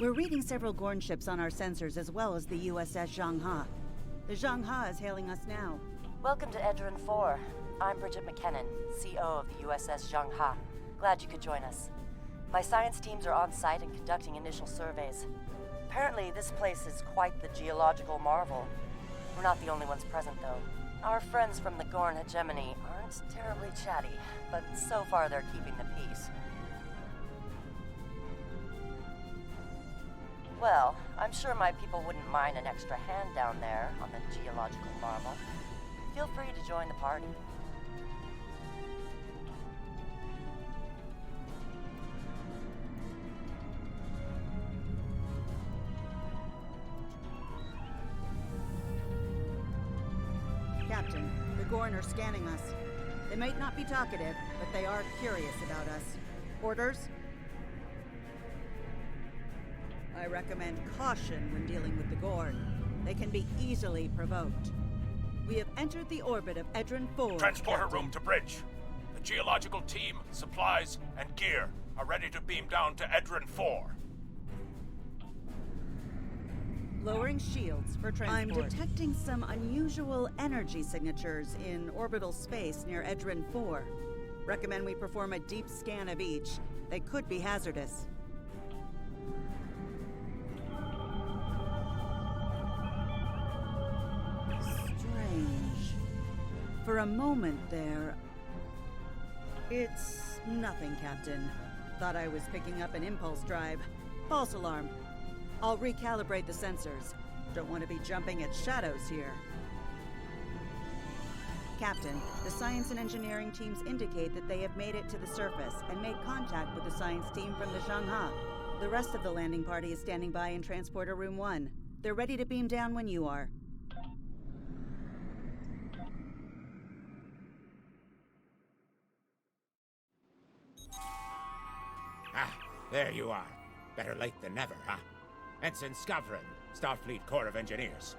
We're reading several Gorn ships on our sensors as well as the USS Zhangha. The Zhangha is hailing us now. Welcome to Edron 4. I'm Bridget McKinnon, CO of the USS Zhangha. Glad you could join us. My science teams are on site and conducting initial surveys. Apparently, this place is quite the geological marvel. We're not the only ones present, though. Our friends from the Gorn hegemony aren't terribly chatty, but so far they're keeping the peace. Well, I'm sure my people wouldn't mind an extra hand down there on the geological marvel. Feel free to join the party. Captain, the Gorn are scanning us. They might not be talkative, but they are curious about us. Orders? I recommend caution when dealing with the Gorn. They can be easily provoked. We have entered the orbit of Edron 4. Transporter room to bridge. The geological team, supplies, and gear are ready to beam down to Edron 4. Lowering shields for transport. I'm detecting some unusual energy signatures in orbital space near Edron 4. Recommend we perform a deep scan of each. They could be hazardous. Strange. For a moment there... It's nothing, Captain. Thought I was picking up an impulse drive. False alarm. I'll recalibrate the sensors. Don't want to be jumping at shadows here. Captain, the science and engineering teams indicate that they have made it to the surface and made contact with the science team from the Zhangha. The rest of the landing party is standing by in Transporter Room 1. They're ready to beam down when you are. Ah, there you are. Better late than never, huh? Ensign Skavron, Starfleet Corps of Engineers.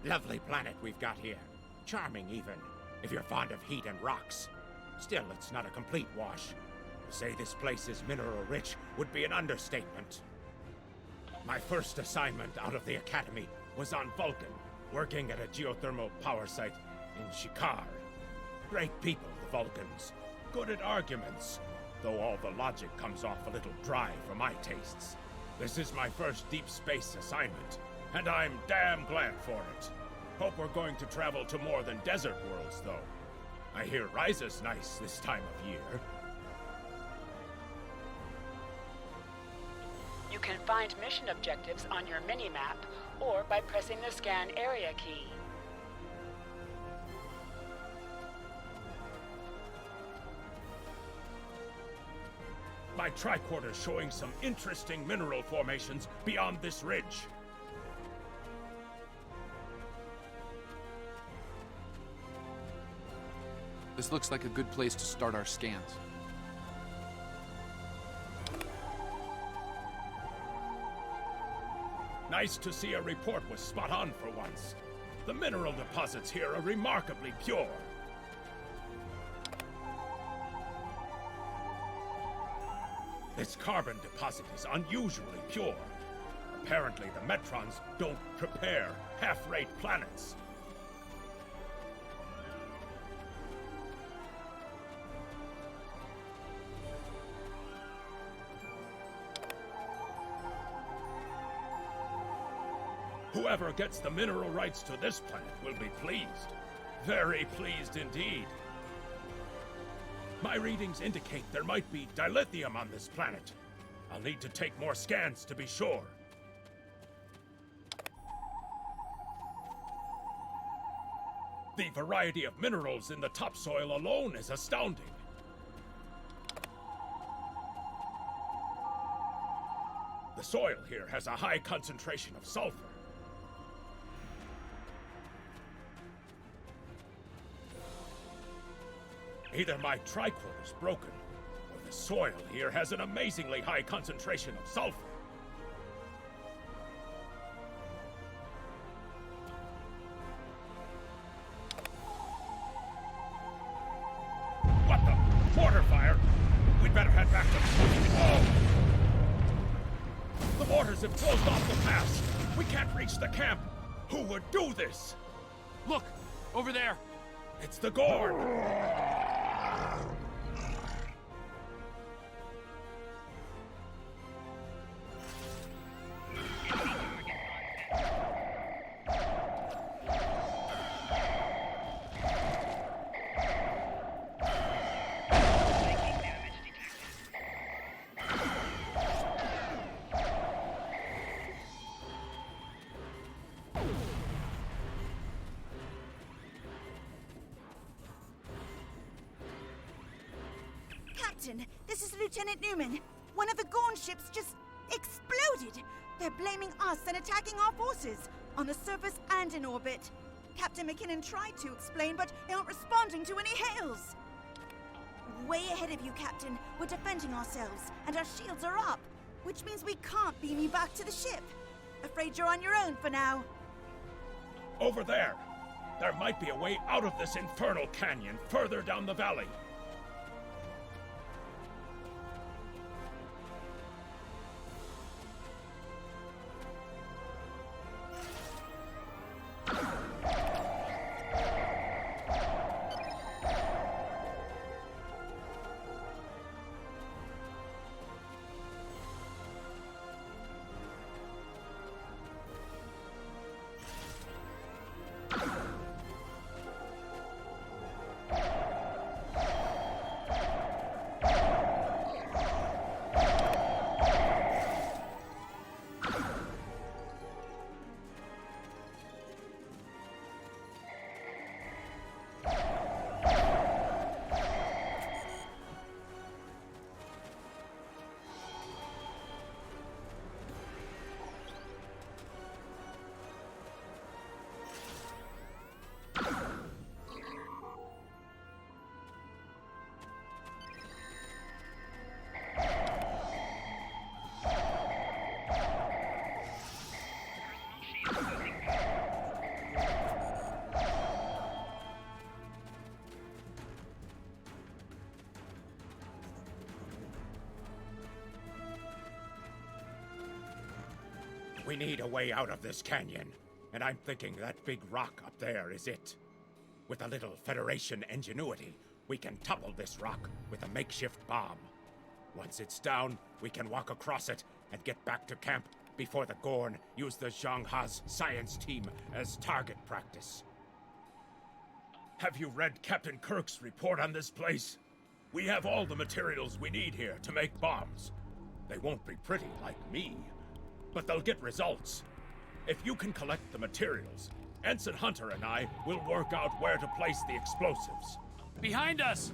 Lovely planet we've got here. Charming, even, if you're fond of heat and rocks. Still, it's not a complete wash. To say this place is mineral-rich would be an understatement. My first assignment out of the Academy was on Vulcan, working at a geothermal power site in Shikar. Great people, the Vulcans. Good at arguments, though all the logic comes off a little dry for my tastes. This is my first deep space assignment, and I'm damn glad for it. Hope we're going to travel to more than desert worlds, though. I hear Ryza's nice this time of year. You can find mission objectives on your mini-map, or by pressing the Scan Area key. My tricorder's showing some interesting mineral formations beyond this ridge. This looks like a good place to start our scans. Nice to see a report was spot on for once. The mineral deposits here are remarkably pure. This carbon deposit is unusually pure. Apparently, the Metrons don't prepare half-rate planets. Whoever gets the mineral rights to this planet will be pleased. Very pleased indeed. My readings indicate there might be dilithium on this planet. I'll need to take more scans to be sure. The variety of minerals in the topsoil alone is astounding. The soil here has a high concentration of sulfur. Either my tricorder's broken, or the soil here has an amazingly high concentration of sulfur. What the? Mortar fire? We'd better head back to... Oh! The waters have closed off the pass. We can't reach the camp. Who would do this? Look! Over there! It's the Gorn! Captain, this is Lieutenant Newman. One of the Gorn ships just exploded. They're blaming us and attacking our forces, on the surface and in orbit. Captain McKinnon tried to explain, but they aren't responding to any hails. Way ahead of you, Captain. We're defending ourselves, and our shields are up, which means we can't beam you back to the ship. Afraid you're on your own for now. Over there! There might be a way out of this infernal canyon further down the valley. We need a way out of this canyon, and I'm thinking that big rock up there is it. With a little Federation ingenuity, we can topple this rock with a makeshift bomb. Once it's down, we can walk across it and get back to camp before the Gorn use the Zhangha's science team as target practice. Have you read Captain Kirk's report on this place? We have all the materials we need here to make bombs. They won't be pretty like me, but they'll get results. If you can collect the materials, Ensign Hunter and I will work out where to place the explosives. Behind us!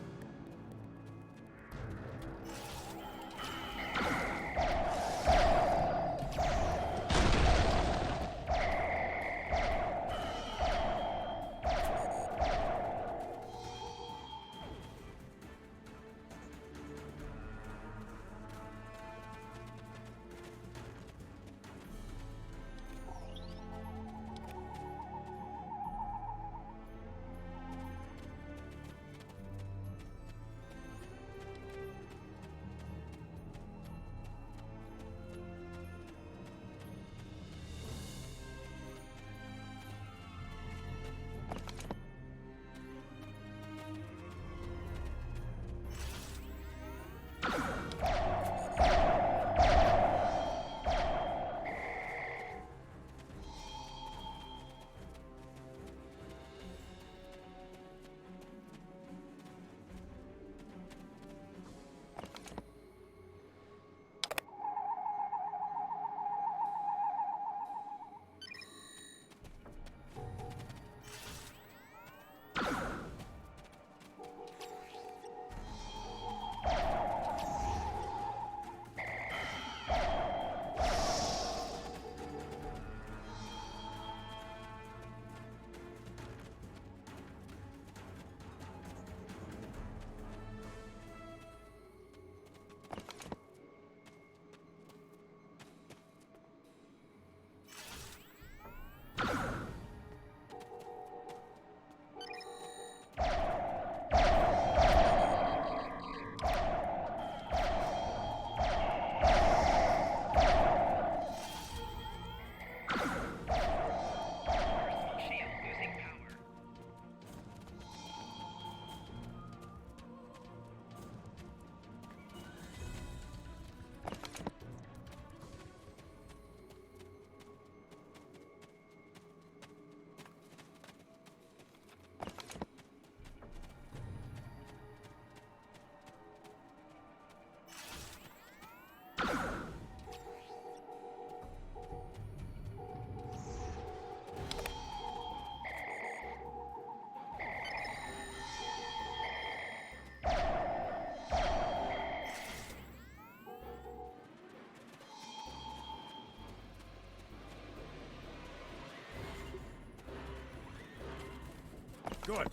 Good.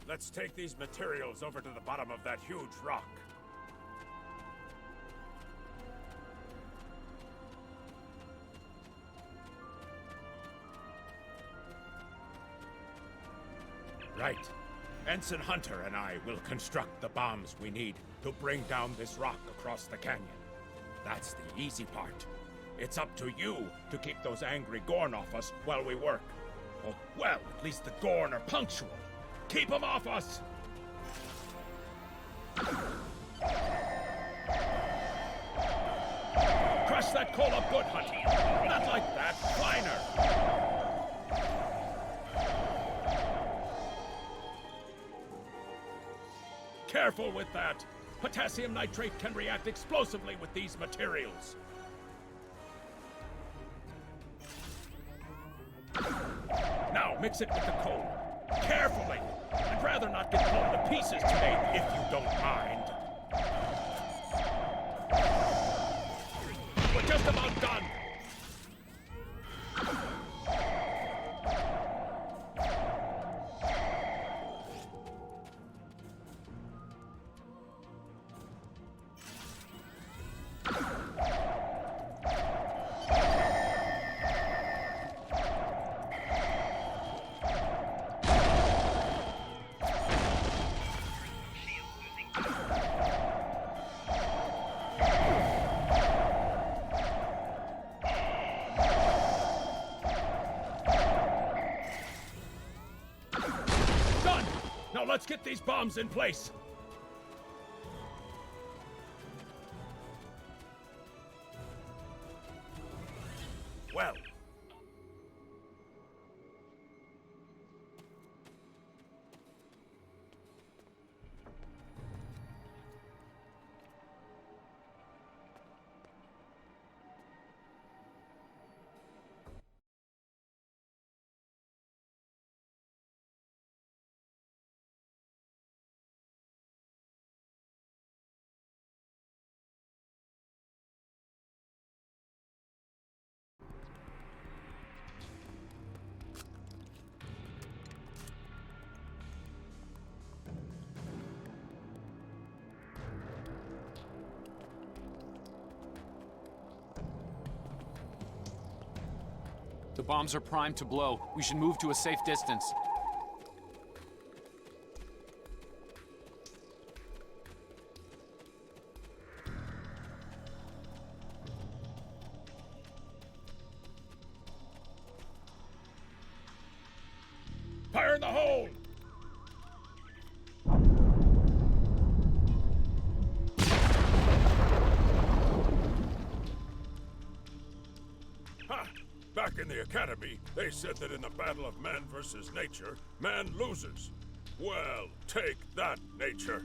Let's take these materials over to the bottom of that huge rock. Right. Ensign Hunter and I will construct the bombs we need to bring down this rock across the canyon. That's the easy part. It's up to you to keep those angry Gorn off us while we work. Oh, well, at least the Gorn are punctual. Keep them off us! Crush that coal up good, Hunty. Not like that. Finer. Careful with that. Potassium nitrate can react explosively with these materials. Now mix it with the coal. Carefully! I'd rather not get blown to pieces today, if you don't mind. We're just about done. Now let's get these bombs in place. Well. The bombs are primed to blow. We should move to a safe distance. Fire in the hole! Ha! Back in the academy, they said that in the battle of man versus nature, man loses. Well, take that, nature.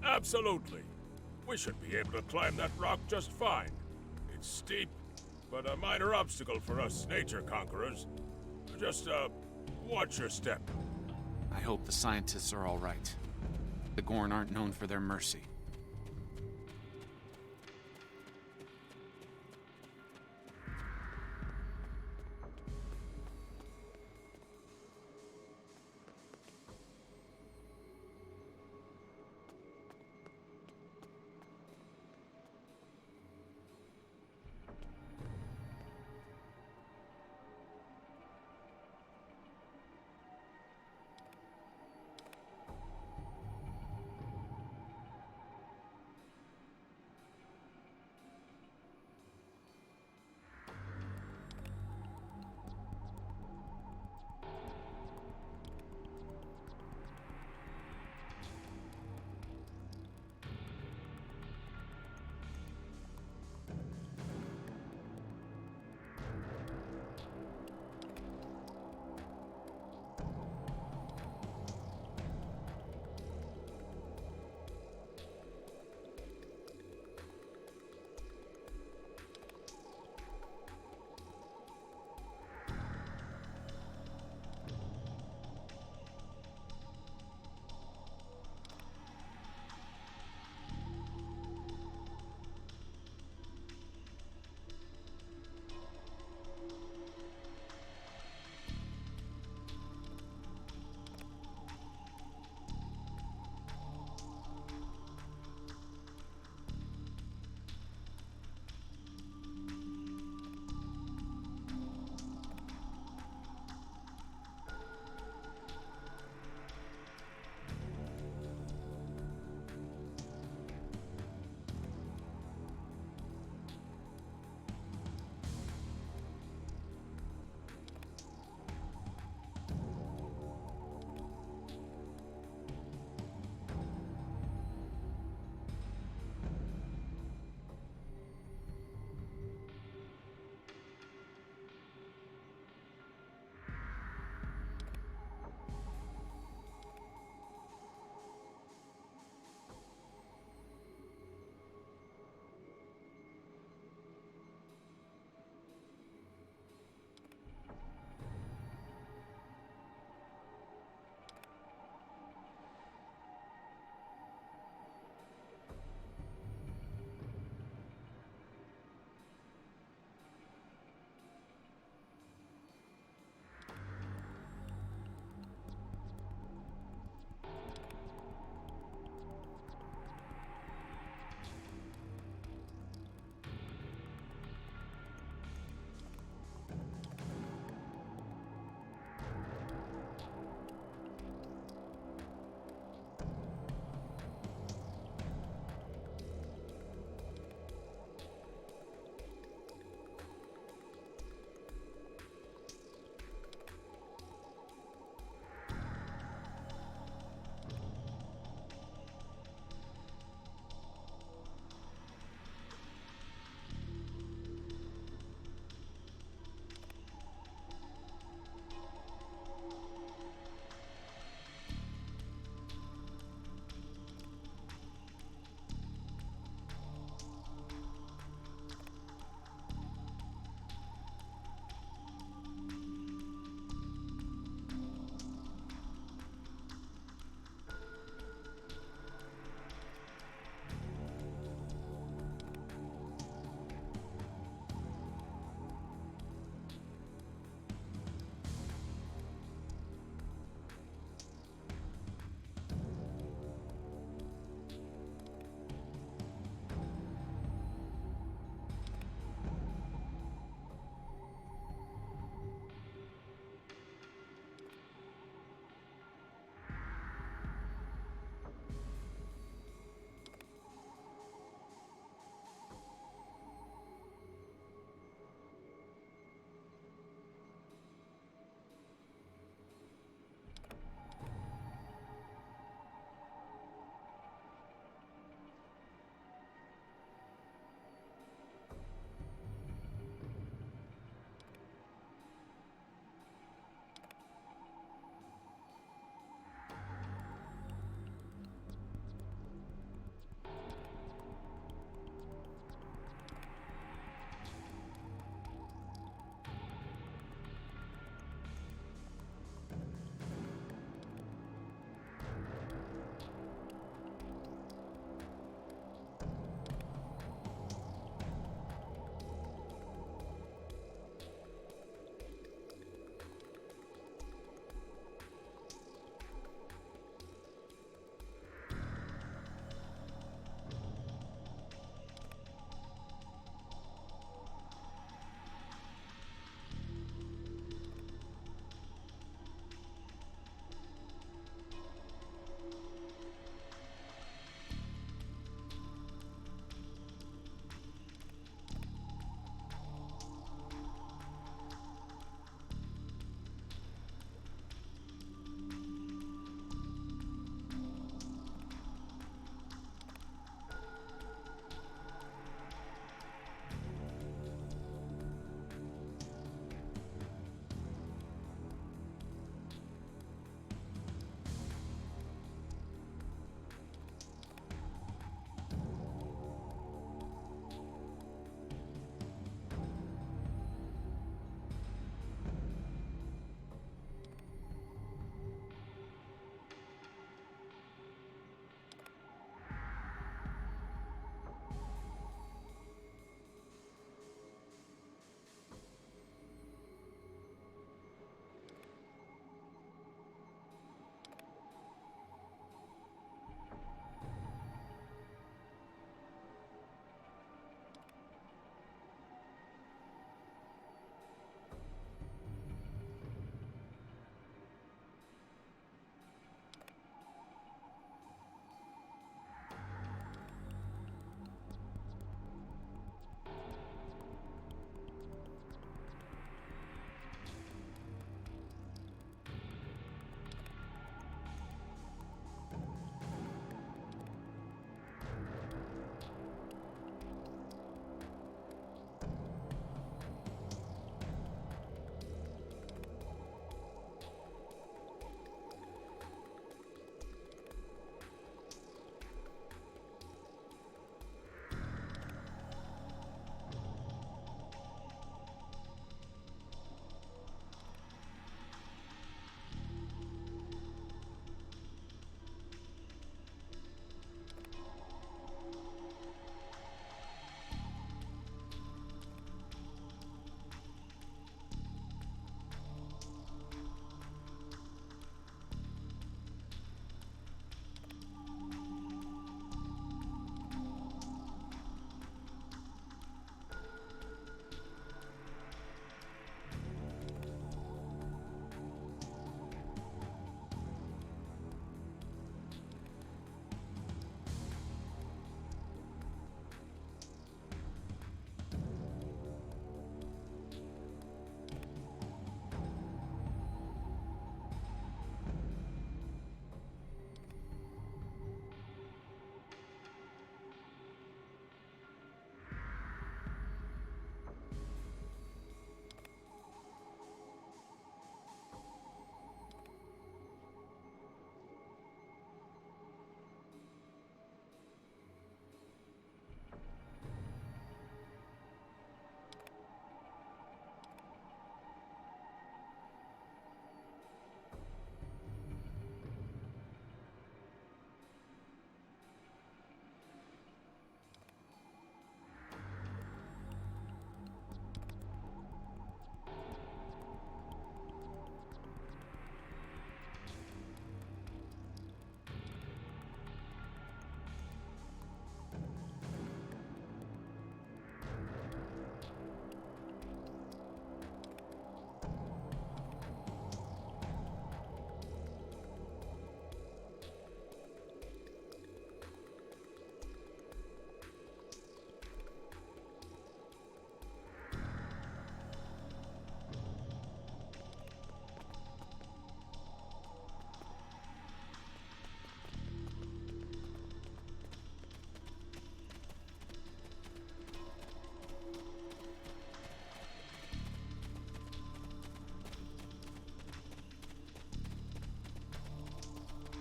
Absolutely. We should be able to climb that rock just fine. It's steep, but a minor obstacle for us nature conquerors. Just, watch your step. I hope the scientists are all right. The Gorn aren't known for their mercy.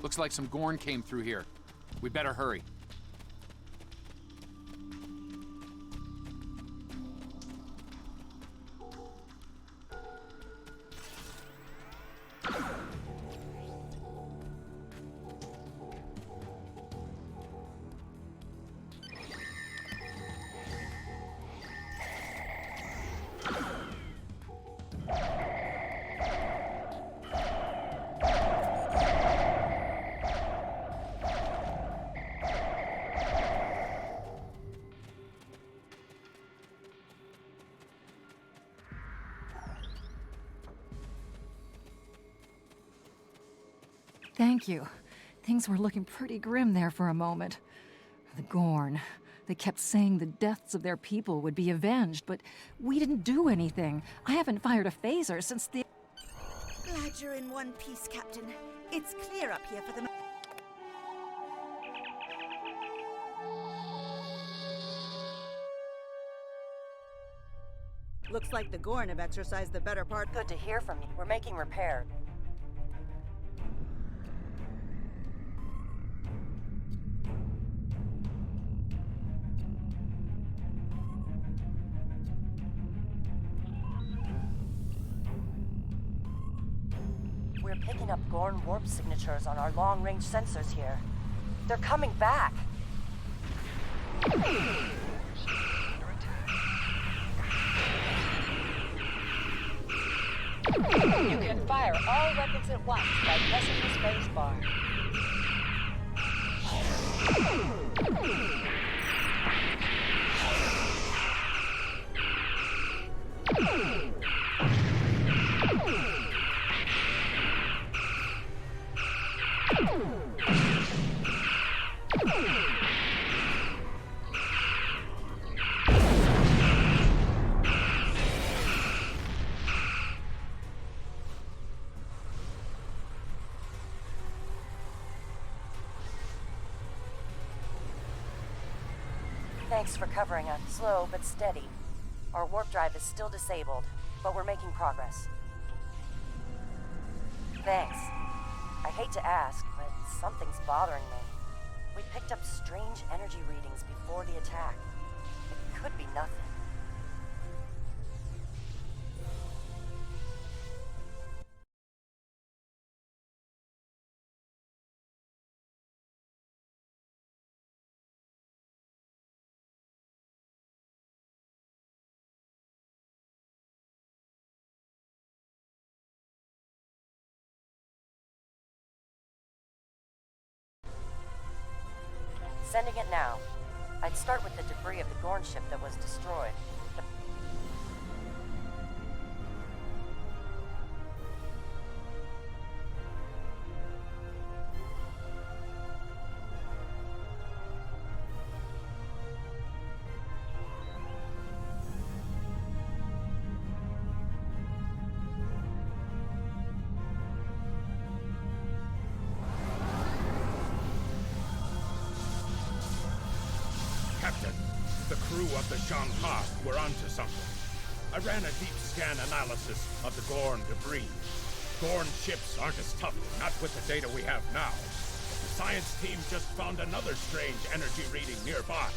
Looks like some Gorn came through here. We better hurry. Thank you. Things were looking pretty grim there for a moment. The Gorn. They kept saying the deaths of their people would be avenged, but we didn't do anything. I haven't fired a phaser since the... Glad you're in one piece, Captain. It's clear up here for the... Looks like the Gorn have exercised the better part. Good to hear from you. We're making repair. We're picking up Gorn warp signatures on our long-range sensors here. They're coming back. You can fire all weapons at once by pressing the space bar. Thanks for covering us. Slow but steady. Our warp drive is still disabled, but we're making progress. Thanks. I hate to ask, but something's bothering me. We picked up strange energy readings before the attack. It could be nothing. Sending it now. I'd start with the debris of the Gorn ship that was destroyed. Captain, the crew of the jouons were onto something. I ran a deep scan analysis of the Gorn debris. Gorn ships aren't as tough, not with the data we have now. The science team just found another strange energy reading nearby.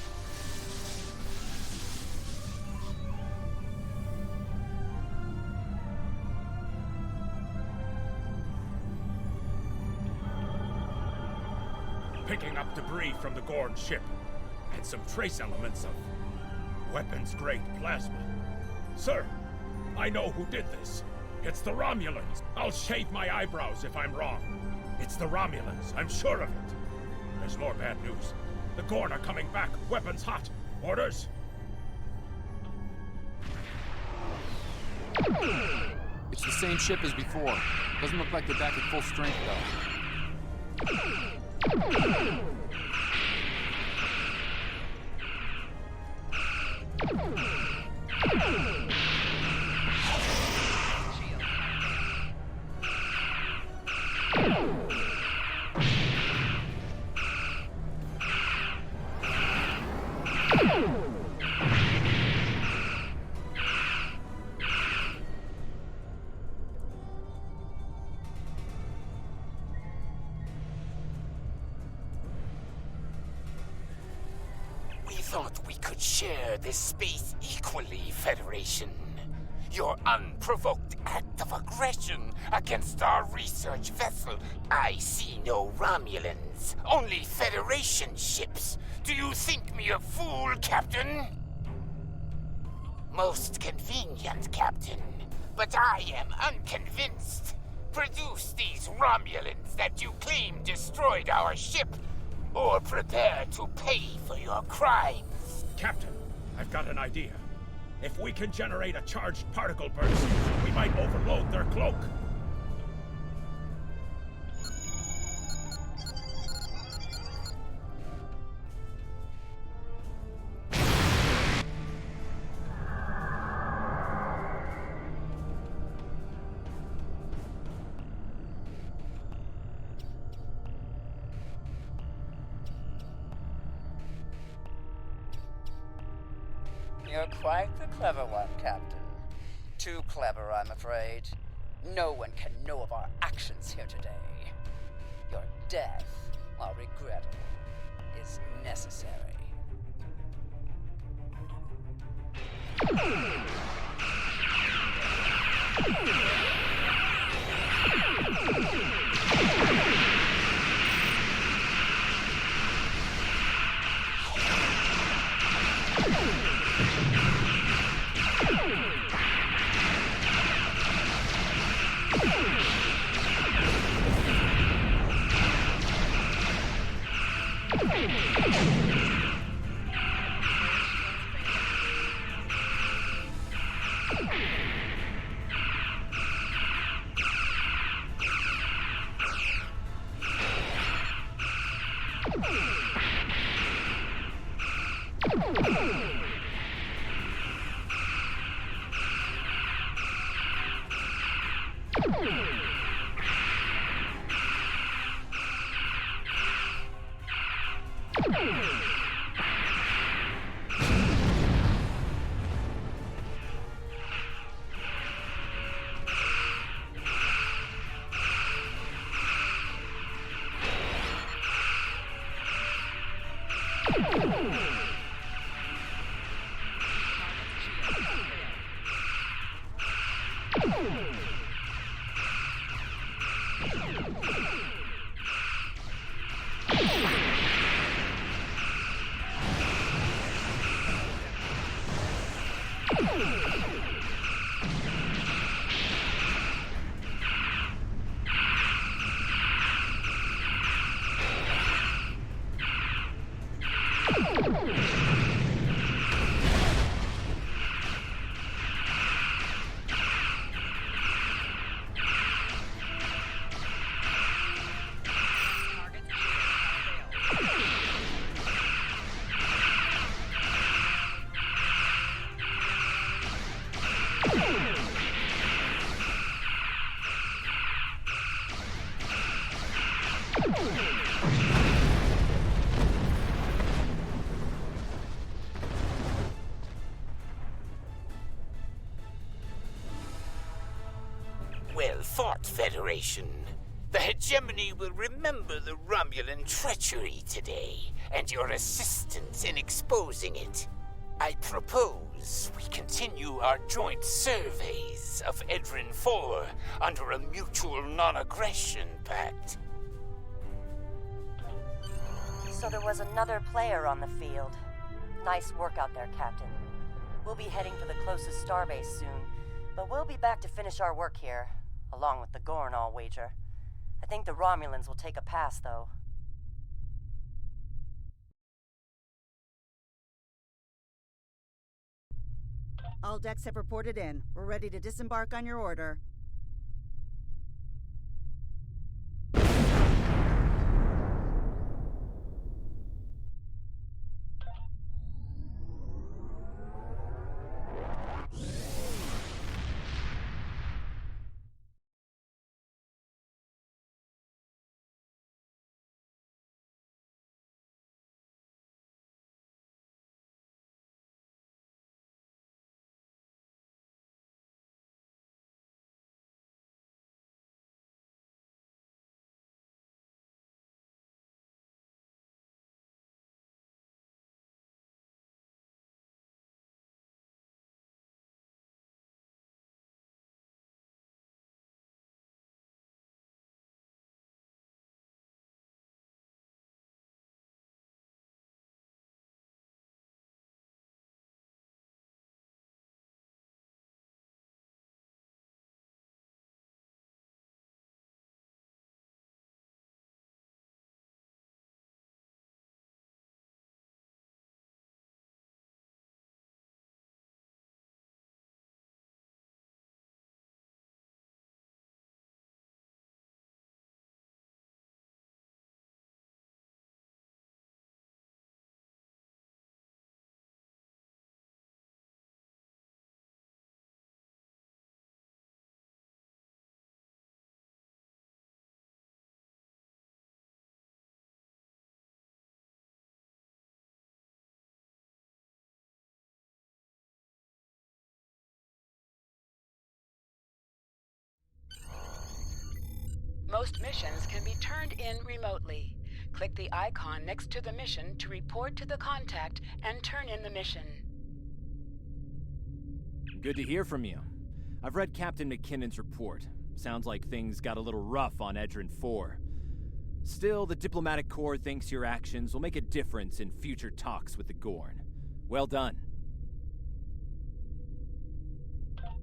Picking up debris from the Gorn ship. And some trace elements of weapons-grade plasma. Sir, I know who did this. It's the Romulans. I'll shave my eyebrows if I'm wrong. It's the Romulans, I'm sure of it. There's more bad news. The Gorn are coming back, weapons hot. Orders? It's the same ship as before. Doesn't look like they're back at full strength, though. thought we could share this space equally, Federation. Your unprovoked act of aggression against our research vessel. I see no Romulans, only Federation ships. Do you think me a fool, Captain? Most convenient, Captain. But I am unconvinced. Produce these Romulans that you claim destroyed our ship, or prepare to pay for your crimes. Captain, I've got an idea. If we can generate a charged particle burst, we might overload their cloak. You're quite the clever one, Captain. Too clever, I'm afraid. No one can know of our actions here today. Your death, while regrettable, is necessary. Well fought, Federation. The hegemony will remember the Romulan treachery today, and your assistance in exposing it. I propose we continue our joint surveys of Edrin 4 under a mutual non-aggression pact. So there was another player on the field. Nice work out there, Captain. We'll be heading for the closest starbase soon, but we'll be back to finish our work here, along with the Gorn, I'll wager. I think the Romulans will take a pass, though. All decks have reported in. We're ready to disembark on your order. Most missions can be turned in remotely. Click the icon next to the mission to report to the contact and turn in the mission. Good to hear from you. I've read Captain McKinnon's report. Sounds like things got a little rough on Edrin 4. Still, the Diplomatic Corps thinks your actions will make a difference in future talks with the Gorn. Well done.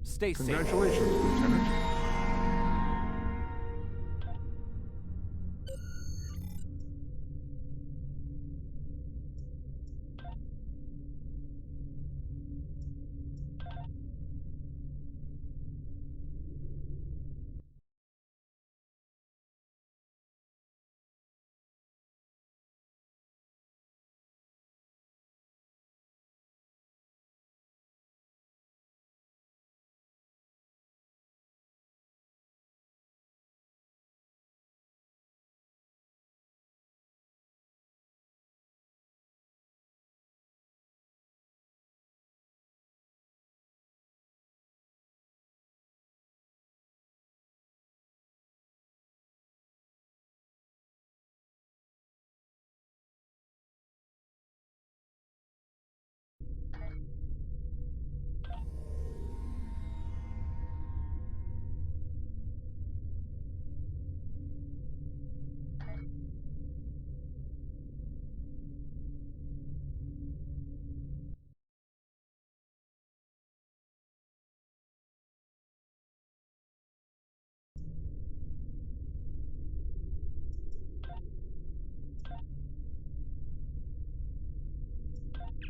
Stay safe. Congratulations, Lieutenant.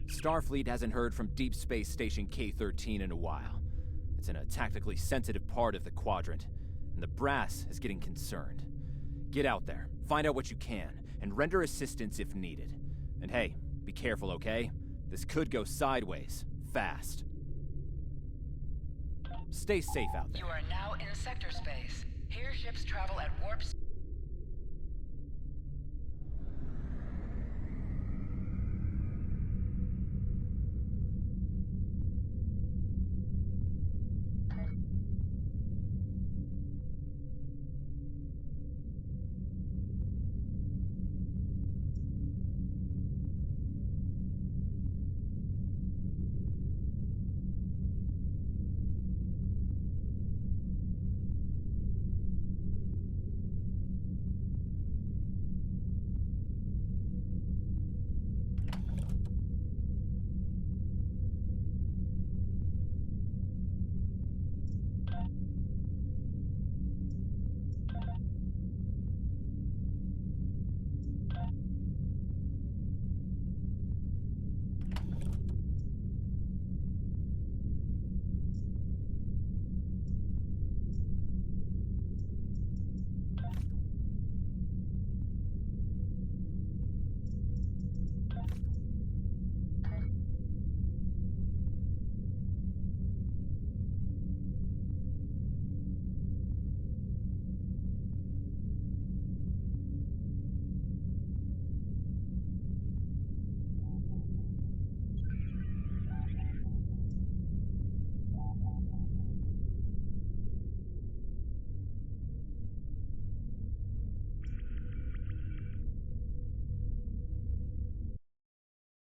Starfleet hasn't heard from Deep Space Station K-13 in a while. It's in a tactically sensitive part of the quadrant, and the brass is getting concerned. Get out there, find out what you can, and render assistance if needed. And hey, be careful, okay? This could go sideways, fast. Stay safe out there. You are now in sector space. Here ships travel at warp speed.